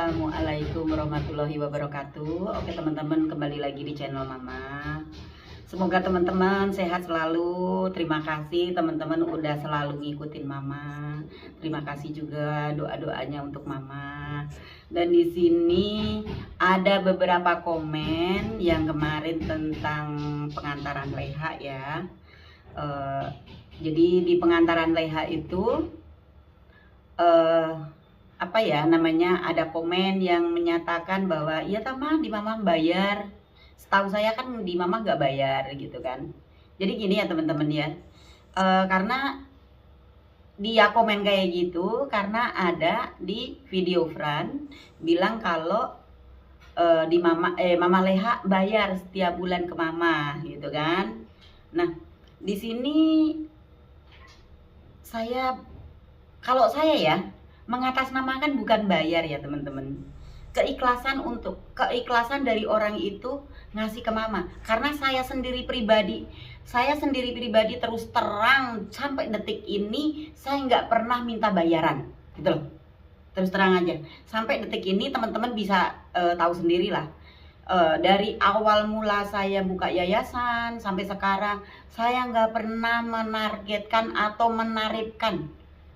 Assalamualaikum warahmatullahi wabarakatuh. Oke teman-teman, kembali lagi di channel Mama. Semoga teman-teman sehat selalu. Terima kasih teman-teman udah selalu ngikutin Mama. Terima kasih juga doa-doanya untuk Mama. Dan di sini ada beberapa komen yang kemarin tentang pengantaran Leha ya. Jadi di pengantaran Leha itu apa ya namanya, ada komen yang menyatakan bahwa iya Tama di Mama bayar. Setahu saya kan di Mama nggak bayar gitu kan. Jadi gini ya teman-teman ya, karena dia komen kayak gitu karena ada di video Fran bilang kalau di Mama Leha bayar setiap bulan ke Mama gitu kan. Nah di sini kalau saya ya mengatasnamakan bukan bayar ya teman-teman, keikhlasan dari orang itu ngasih ke Mama. Karena saya sendiri pribadi terus terang sampai detik ini saya nggak pernah minta bayaran gitu loh, terus terang aja. Sampai detik ini teman-teman bisa tahu sendiri lah, dari awal mula saya buka yayasan sampai sekarang saya nggak pernah menargetkan atau menarifkan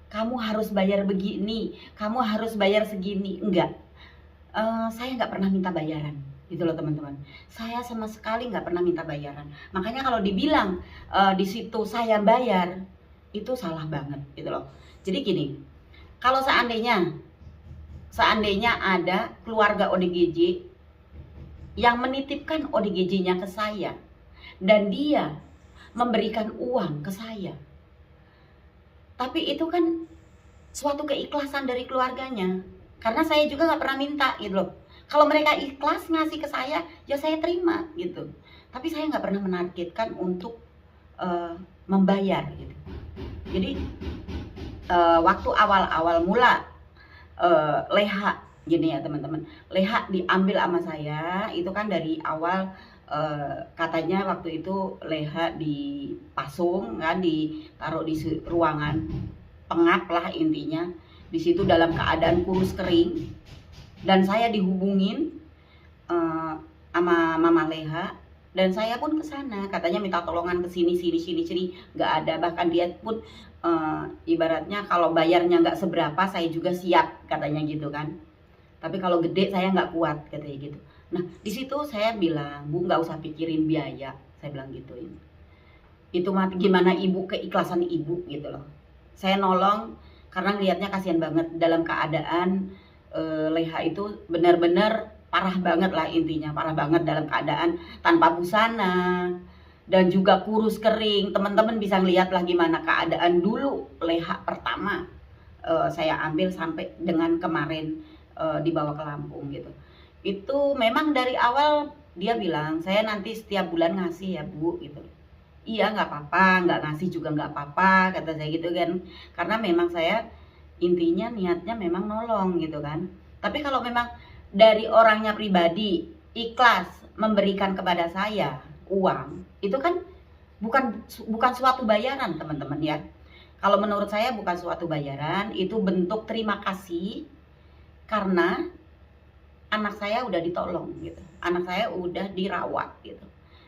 kamu harus bayar begini, kamu harus bayar segini, enggak. Saya nggak pernah minta bayaran gitu loh teman-teman. Saya sama sekali nggak pernah minta bayaran. Makanya kalau dibilang di situ saya bayar, itu salah banget gitu loh. Jadi gini, kalau seandainya ada keluarga ODGJ yang menitipkan ODGJ-nya ke saya dan dia memberikan uang ke saya, tapi itu kan suatu keikhlasan dari keluarganya. Karena saya juga nggak pernah minta gitu loh. Kalau mereka ikhlas ngasih ke saya, ya saya terima gitu. Tapi saya nggak pernah menargetkan untuk membayar gitu. Jadi waktu awal mula Leha gini ya teman-teman, Leha diambil sama saya itu kan dari awal. Katanya waktu itu Leha dipasung kan, ditaruh di ruangan pengap lah intinya. Di situ dalam keadaan kurus kering dan saya dihubungin sama Mama Leha dan saya pun ke sana, katanya minta tolongan ke sini, nggak ada. Bahkan dia pun ibaratnya kalau bayarnya nggak seberapa saya juga siap katanya gitu kan. Tapi kalau gede saya nggak kuat katanya gitu. Nah di situ saya bilang, Bu nggak usah pikirin biaya, saya bilang gituin. Itu mah gimana ibu, keikhlasan ibu gitu loh. Saya nolong karena ngelihatnya kasihan banget dalam keadaan Leha itu benar-benar parah banget lah intinya, parah banget dalam keadaan tanpa busana dan juga kurus kering. Teman-teman bisa ngelihat lah gimana keadaan dulu Leha pertama saya ambil sampai dengan kemarin dibawa ke Lampung gitu. Itu memang dari awal dia bilang saya nanti setiap bulan ngasih ya Bu gitu. Iya nggak apa-apa, nggak ngasih juga nggak apa-apa kata saya gitu kan. Karena memang saya intinya niatnya memang nolong gitu kan. Tapi kalau memang dari orangnya pribadi ikhlas memberikan kepada saya uang, itu kan bukan suatu bayaran teman-teman ya. Kalau menurut saya bukan suatu bayaran, itu bentuk terima kasih karena anak saya udah ditolong gitu, anak saya udah dirawat gitu.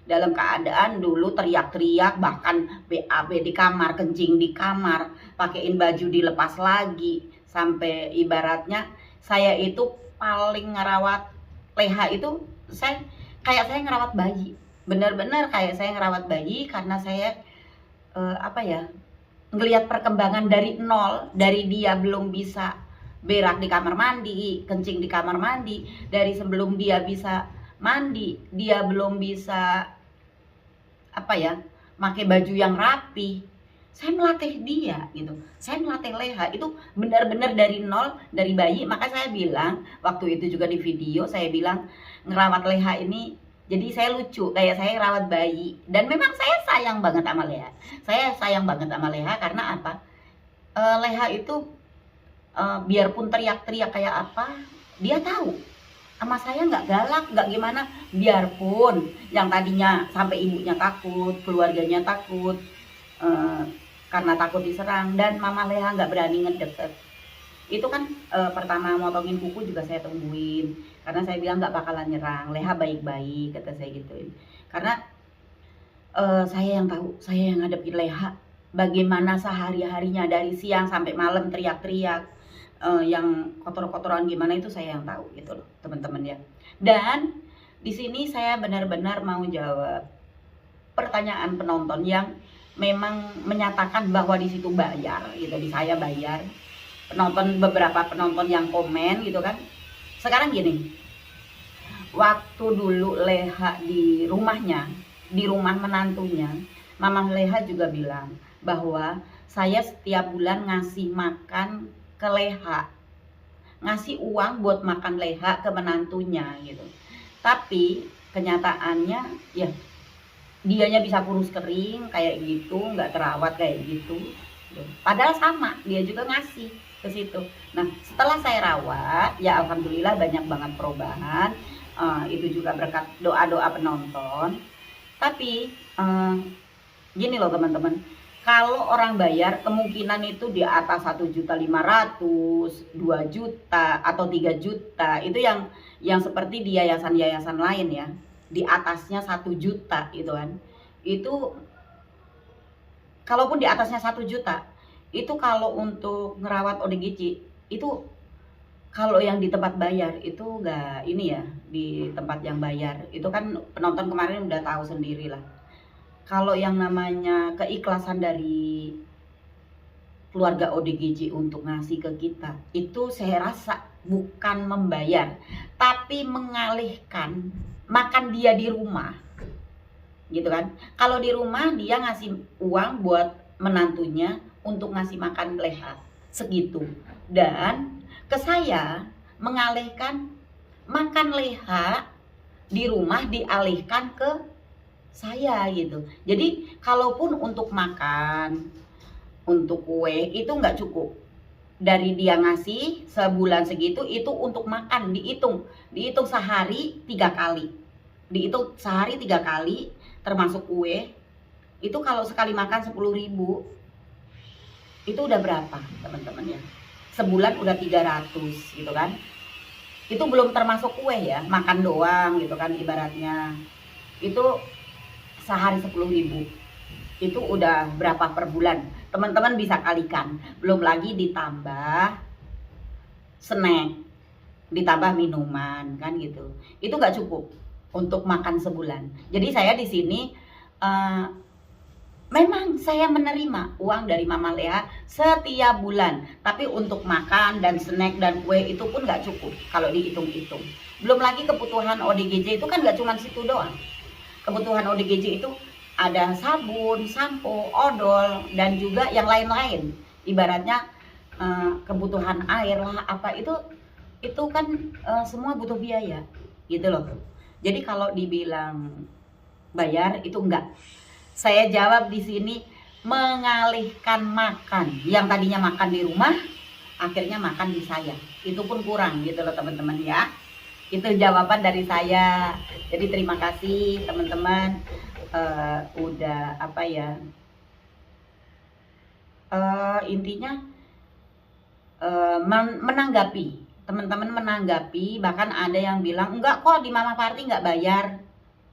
Dalam keadaan dulu teriak-teriak, bahkan BAB di kamar, kencing di kamar, pakein baju dilepas lagi, sampai ibaratnya saya itu paling ngerawat Leha itu kayak saya ngerawat bayi, bener-bener kayak saya ngerawat bayi. Karena saya apa ya, ngelihat perkembangan dari nol, dari dia belum bisa berak di kamar mandi, kencing di kamar mandi, dari sebelum dia bisa mandi, dia belum bisa apa ya, pakai baju yang rapi. Saya melatih dia gitu, saya melatih Leha itu benar-benar dari nol, dari bayi. Maka saya bilang waktu itu juga di video, saya bilang ngerawat Leha ini jadi saya lucu, kayak saya rawat bayi. Dan memang saya sayang banget sama Leha, karena apa, Leha itu biarpun teriak-teriak kayak apa, dia tahu sama saya nggak galak, nggak gimana. Biarpun yang tadinya sampai ibunya takut, keluarganya takut, karena takut diserang, dan Mama Leha nggak berani ngedeket. Itu kan pertama motongin kuku juga saya tungguin, karena saya bilang nggak bakalan nyerang, Leha baik-baik kata saya gituin. Karena saya yang tahu, saya yang ngadepin Leha, bagaimana sehari-harinya dari siang sampai malam teriak-teriak, yang kotor-kotoran gimana itu saya yang tahu gitu loh teman-teman ya. Dan di sini saya benar-benar mau jawab pertanyaan penonton yang memang menyatakan bahwa di situ bayar gitu, di saya bayar. Penonton, beberapa penonton yang komen gitu kan. Sekarang gini, waktu dulu Leha di rumahnya, di rumah menantunya, Mama Leha juga bilang bahwa saya setiap bulan ngasih makan ke Leha, ngasih uang buat makan Leha ke menantunya gitu. Tapi kenyataannya ya dianya bisa kurus kering kayak gitu, nggak terawat kayak gitu. Padahal sama, dia juga ngasih ke situ. Nah, setelah saya rawat, ya alhamdulillah banyak banget perubahan. Itu juga berkat doa-doa penonton. Tapi gini loh teman-teman, kalau orang bayar kemungkinan itu di atas 1.500.000, 2 juta atau 3 juta. Itu yang seperti di yayasan-yayasan lain ya. Di atasnya 1 juta gitu kan. Itu kalaupun di atasnya 1 juta, itu kalau untuk ngerawat ODGJ itu kalau yang di tempat bayar itu enggak ini ya, di tempat yang bayar. Itu kan penonton kemarin udah tahu sendiri lah. Kalau yang namanya keikhlasan dari keluarga ODGJ untuk ngasih ke kita, itu saya rasa bukan membayar, tapi mengalihkan makan dia di rumah. Gitu kan. Kalau di rumah dia ngasih uang buat menantunya untuk ngasih makan Leha segitu. Dan ke saya mengalihkan makan Leha di rumah dialihkan ke saya gitu. Jadi kalaupun untuk makan, untuk kue itu nggak cukup. Dari dia ngasih sebulan segitu itu untuk makan dihitung sehari 3 kali. Dihitung sehari 3 kali termasuk kue. Itu kalau sekali makan 10.000 itu udah berapa teman-teman ya? Sebulan udah 300 gitu kan. Itu belum termasuk kue ya, makan doang gitu kan ibaratnya. Itu sehari 10.000. Itu udah berapa per bulan? Teman-teman bisa kalikan. Belum lagi ditambah snack, ditambah minuman kan gitu. Itu nggak cukup untuk makan sebulan. Jadi saya di sini memang saya menerima uang dari Mama Leha setiap bulan, tapi untuk makan dan snack dan kue itu pun nggak cukup kalau dihitung-hitung. Belum lagi kebutuhan ODGJ itu kan nggak cuma situ doang. Kebutuhan ODGJ itu ada sabun, sampo, odol, dan juga yang lain-lain. Ibaratnya kebutuhan air lah apa itu kan semua butuh biaya gitu loh. Jadi kalau dibilang bayar itu enggak. Saya jawab di sini mengalihkan makan. Yang tadinya makan di rumah, akhirnya makan di saya. Itu pun kurang gitu loh teman-teman ya. Itu jawaban dari saya. Jadi terima kasih teman-teman udah apa ya. Intinya menanggapi. Teman-teman menanggapi, bahkan ada yang bilang enggak kok di Mama Party enggak bayar.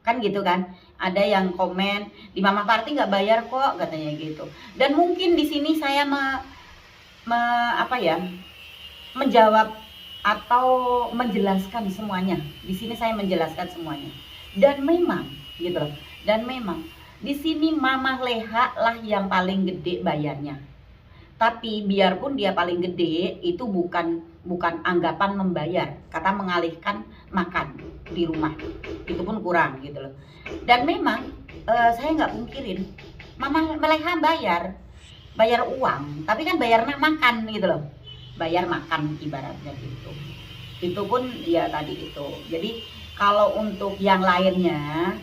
Kan gitu kan, ada yang komen di Mama Party nggak bayar kok katanya gitu. Dan mungkin di sini saya menjawab atau menjelaskan semuanya. Di sini saya menjelaskan semuanya. Dan memang gitu loh. Dan memang di sini Mama Leha lah yang paling gede bayarnya. Tapi biarpun dia paling gede, itu bukan anggapan membayar, kata mengalihkan makan di rumah, itu pun kurang gitu loh. Dan memang saya nggak pungkirin Mama Leha bayar uang, tapi kan bayar makan gitu loh, bayar makan ibaratnya gitu. Itu pun ya tadi itu. Jadi kalau untuk yang lainnya,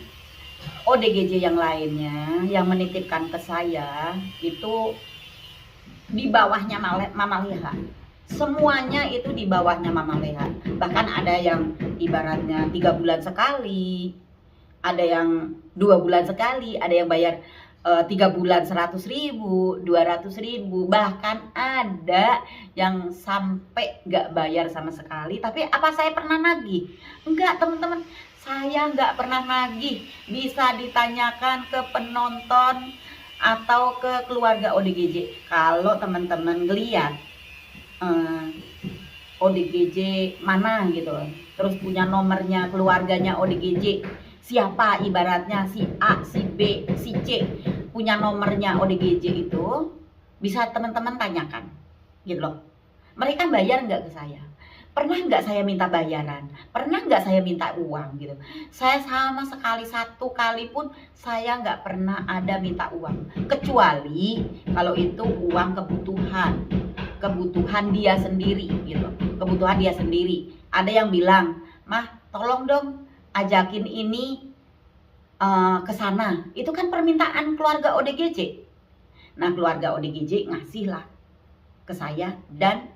ODGJ yang lainnya yang menitipkan ke saya itu di bawahnya Mama Leha. Semuanya itu di bawahnya Mama Leha. Bahkan ada yang ibaratnya 3 bulan sekali, ada yang 2 bulan sekali, ada yang bayar 3 bulan 100.000, 200.000, bahkan ada yang sampai nggak bayar sama sekali. Tapi apa saya pernah nagih? Enggak, teman-teman, saya nggak pernah nagih. Bisa ditanyakan ke penonton atau ke keluarga ODGJ. Kalau teman-teman ngeliat ODGJ mana gitu, terus punya nomornya keluarganya ODGJ, siapa ibaratnya si A, si B, si C, punya nomornya ODGJ itu, bisa teman-teman tanyakan gitu loh. Mereka bayar nggak ke saya? Pernah nggak saya minta bayaran? Pernah nggak saya minta uang gitu? Saya sama sekali, satu kali pun saya nggak pernah ada minta uang, kecuali kalau itu uang kebutuhan dia sendiri gitu, kebutuhan dia sendiri. Ada yang bilang, "Mah, tolong dong ajakin ini ke sana." Itu kan permintaan keluarga ODGJ. Nah, keluarga ODGJ ngasih lah ke saya, dan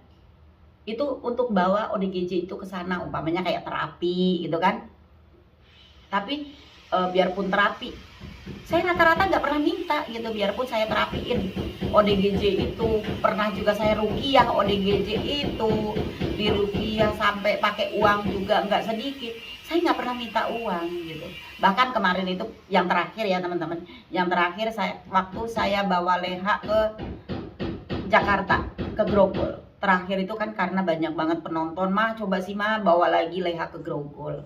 itu untuk bawa ODGJ itu ke sana, umpamanya kayak terapi gitu kan. Tapi biarpun terapi, saya rata-rata nggak pernah minta gitu, biarpun saya terapiin ODGJ itu. Pernah juga saya ruqyah ODGJ itu, di ruqyah sampai pakai uang juga nggak sedikit. Saya nggak pernah minta uang gitu. Bahkan kemarin itu yang terakhir ya teman-teman, yang terakhir waktu saya bawa Leha ke Jakarta, ke Grogol. Terakhir itu kan karena banyak banget penonton, "Mah, coba sih Mah bawa lagi Leha ke Grogol."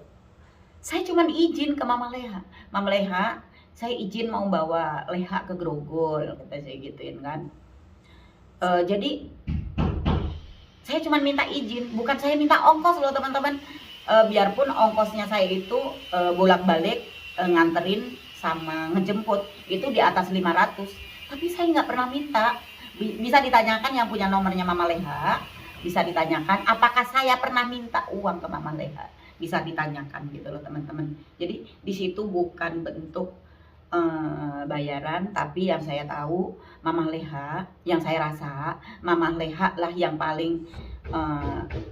Saya cuman izin ke Mama Leha, "Mama Leha, saya izin mau bawa Leha ke Grogol," kata saya gituin kan. Jadi saya cuman minta izin, bukan saya minta ongkos loh teman-teman. Biarpun ongkosnya saya itu bolak-balik nganterin sama ngejemput itu di atas 500, tapi saya nggak pernah minta. Bisa ditanyakan yang punya nomornya Mama Leha, bisa ditanyakan apakah saya pernah minta uang ke Mama Leha, bisa ditanyakan gitu loh teman-teman. Jadi di situ bukan bentuk bayaran, tapi yang saya tahu Mama Leha, yang saya rasa Mama Leha lah yang paling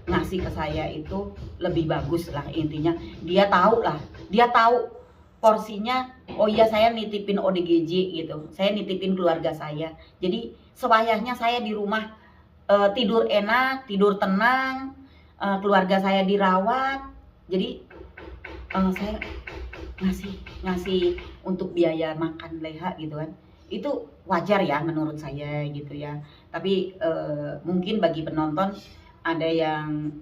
ngasih ke saya itu lebih bagus lah. Intinya dia tahu lah, dia tahu porsinya. Oh iya, saya nitipin ODGJ gitu, saya nitipin keluarga saya, jadi sewayahnya saya di rumah tidur enak, tidur tenang, keluarga saya dirawat. Jadi saya ngasih untuk biaya makan Leha gitu kan, itu wajar ya menurut saya gitu ya. Tapi mungkin bagi penonton ada yang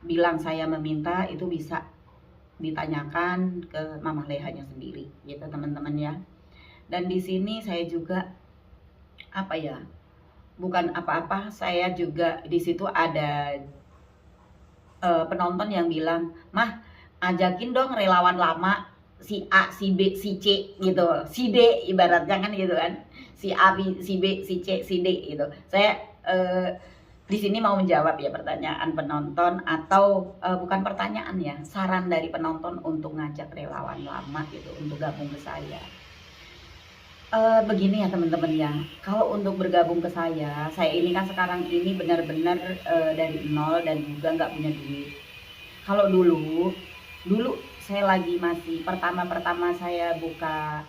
bilang saya meminta, itu bisa ditanyakan ke Mama Lehanya sendiri gitu teman-teman ya. Dan di sini saya juga apa ya, bukan apa-apa, saya juga di situ ada penonton yang bilang, "Mah, ajakin dong relawan lama, si A, si B, si C gitu, si D ibaratnya kan gitu kan, si A, si B, si C, si D gitu." Saya di sini mau menjawab ya pertanyaan penonton, atau bukan pertanyaan ya, saran dari penonton untuk ngajak relawan lama gitu untuk gabung ke saya. Begini ya teman-teman ya, kalau untuk bergabung ke saya ini kan sekarang ini benar-benar dari nol dan juga nggak punya duit. Kalau dulu saya lagi masih pertama-pertama saya buka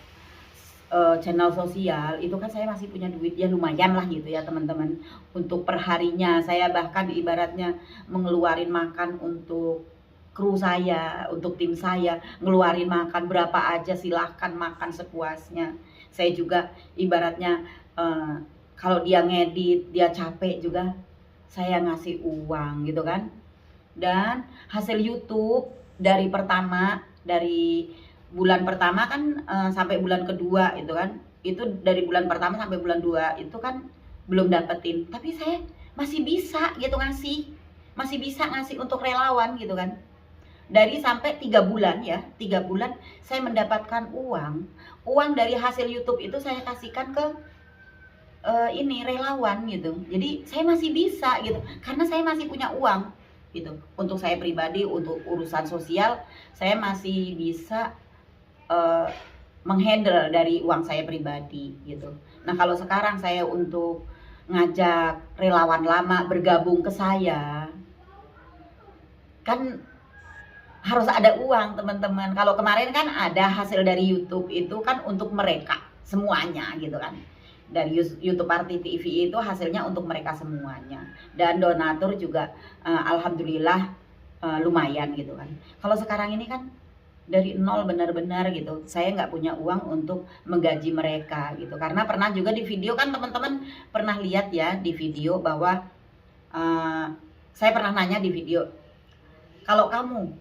channel sosial, itu kan saya masih punya duit ya lumayan lah gitu ya teman-teman. Untuk perharinya saya bahkan ibaratnya mengeluarin makan untuk kru saya, untuk tim saya, ngeluarin makan berapa aja silahkan makan sepuasnya. Saya juga ibaratnya kalau dia ngedit, dia capek juga saya ngasih uang gitu kan. Dan hasil YouTube dari bulan pertama kan sampai bulan kedua itu kan, itu dari bulan pertama sampai bulan 2 itu kan belum dapetin, tapi saya masih bisa gitu masih bisa ngasih untuk relawan gitu kan. Dari sampai 3 bulan ya, 3 bulan saya mendapatkan uang dari hasil YouTube itu saya kasihkan ke ini relawan gitu. Jadi saya masih bisa gitu, karena saya masih punya uang gitu. Untuk saya pribadi, untuk urusan sosial, saya masih bisa menghandle dari uang saya pribadi gitu. Nah, kalau sekarang saya untuk ngajak relawan lama bergabung ke saya, kan harus ada uang teman-teman. Kalau kemarin kan ada hasil dari YouTube itu kan untuk mereka, semuanya gitu kan. Dari YouTube Arti TV itu hasilnya untuk mereka semuanya, dan donatur juga alhamdulillah lumayan gitu kan. Kalau sekarang ini kan dari nol benar-benar gitu, saya nggak punya uang untuk menggaji mereka gitu. Karena pernah juga di video kan, teman-teman pernah lihat ya di video bahwa saya pernah nanya di video, kalau kamu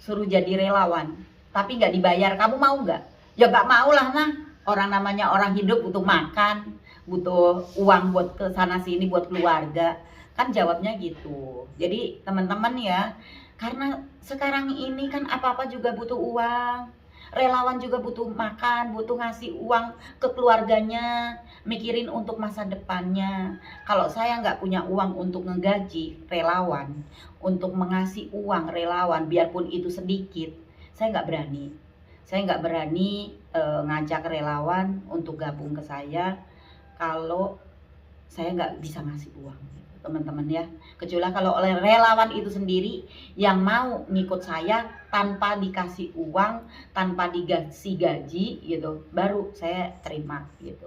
suruh jadi relawan tapi nggak dibayar, kamu mau nggak? Ya nggak mau lah, nah orang namanya orang hidup butuh makan, butuh uang buat ke sana sini buat keluarga kan, jawabnya gitu. Jadi teman-teman ya, karena sekarang ini kan apa-apa juga butuh uang, relawan juga butuh makan, butuh ngasih uang ke keluarganya, mikirin untuk masa depannya. Kalau saya nggak punya uang untuk ngegaji relawan, untuk mengasih uang relawan biarpun itu sedikit, saya nggak berani. Saya nggak berani ngajak relawan untuk gabung ke saya kalau saya nggak bisa ngasih uang, teman-teman ya. Kecuali kalau oleh relawan itu sendiri yang mau ngikut saya tanpa dikasih uang, tanpa dikasih gaji gitu, baru saya terima gitu.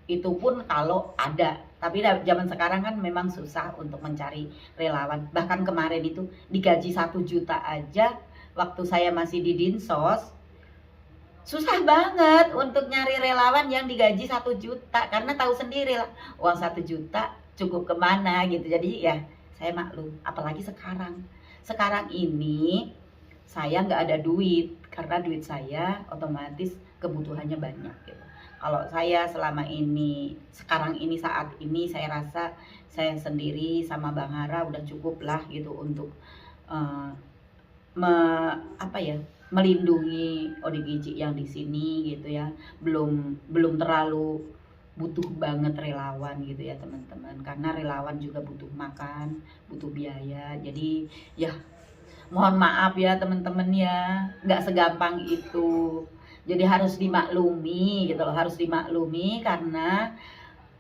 Itu pun kalau ada. Tapi zaman sekarang kan memang susah untuk mencari relawan. Bahkan kemarin itu digaji 1 juta aja waktu saya masih di Dinsos, susah banget untuk nyari relawan yang digaji 1 juta, karena tahu sendiri lah uang 1 juta cukup kemana gitu. Jadi ya saya maklum, apalagi sekarang ini saya nggak ada duit, karena duit saya otomatis kebutuhannya banyak gitu. Kalau saya selama ini, sekarang ini, saat ini, saya rasa saya sendiri sama Bang Hara udah cukup lah gitu untuk uh, melindungi ODGJ yang di sini gitu ya. Belum terlalu butuh banget relawan gitu ya teman-teman, karena relawan juga butuh makan, butuh biaya. Jadi ya mohon maaf ya teman-teman ya, nggak segampang itu. Jadi harus dimaklumi gitu loh, harus dimaklumi karena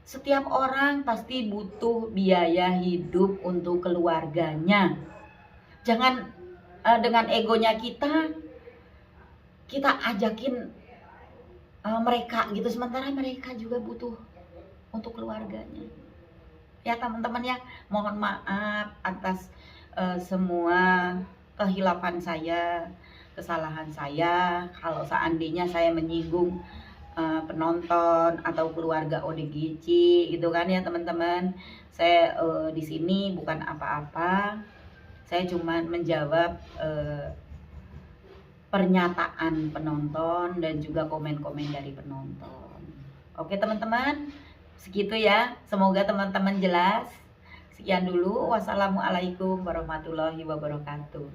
setiap orang pasti butuh biaya hidup untuk keluarganya. Jangan dengan egonya kita ajakin mereka gitu, sementara mereka juga butuh untuk keluarganya. Ya teman-teman ya, mohon maaf atas semua kehilafan saya, kesalahan saya. Kalau seandainya saya menyinggung penonton atau keluarga ODGJ gitu kan ya teman-teman. Saya di sini bukan apa-apa. Saya cuma menjawab pernyataan penonton dan juga komen-komen dari penonton. Oke teman-teman, segitu ya. Semoga teman-teman jelas. Sekian dulu. Wassalamualaikum warahmatullahi wabarakatuh.